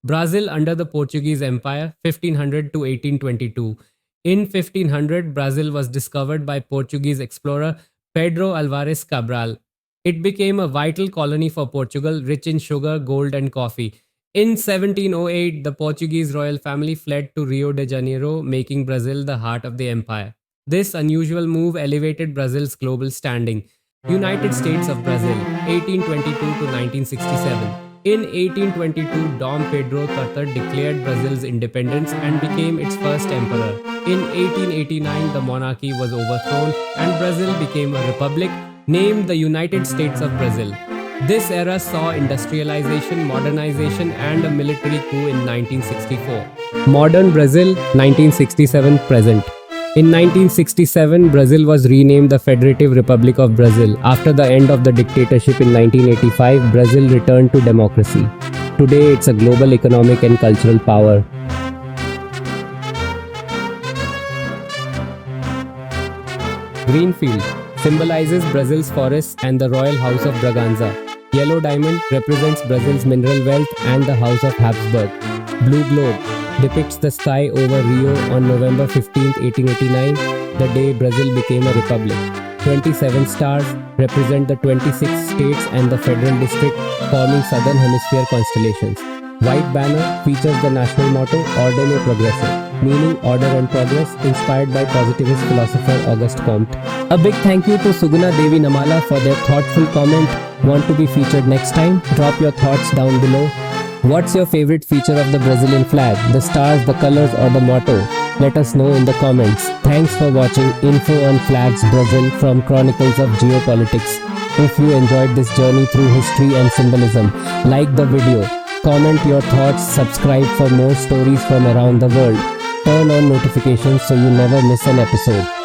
Brazil under the Portuguese Empire, 1500 to 1822. In 1500, Brazil was discovered by Portuguese explorer Pedro Alvares Cabral. It became a vital colony for Portugal, rich in sugar, gold, and coffee. In 1708, the Portuguese royal family fled to Rio de Janeiro, making Brazil the heart of the empire. This unusual move elevated Brazil's global standing. United States of Brazil, 1822 to 1967. In 1822, Dom Pedro III declared Brazil's independence and became its first emperor. In 1889, the monarchy was overthrown and Brazil became a republic named the United States of Brazil. This era saw industrialization, modernization, and a military coup in 1964. Modern Brazil, 1967 present. In 1967, Brazil was renamed the Federative Republic of Brazil. After the end of the dictatorship in 1985, Brazil returned to democracy. Today, it's a global economic and cultural power. Greenfield symbolizes Brazil's forests and the royal house of Braganza. Yellow diamond represents Brazil's mineral wealth and the House of Habsburg. Blue globe depicts the sky over Rio on November 15, 1889, the day Brazil became a republic. 27 stars represent the 26 states and the federal district, forming southern hemisphere constellations. White banner features the national motto Ordine Progresso, meaning order and progress, inspired by positivist philosopher Auguste Comte. A big thank you to Suguna Devi Namala for their thoughtful comment. Want to be featured next time? Drop your thoughts down below. What's your favorite feature of the Brazilian flag? The stars, the colors, or the motto? Let us know in the comments. Thanks for watching Info on Flags Brazil from Chronicles of Geopolitics. If you enjoyed this journey through history and symbolism, like the video, comment your thoughts, subscribe for more stories from around the world. Turn on notifications so you never miss an episode.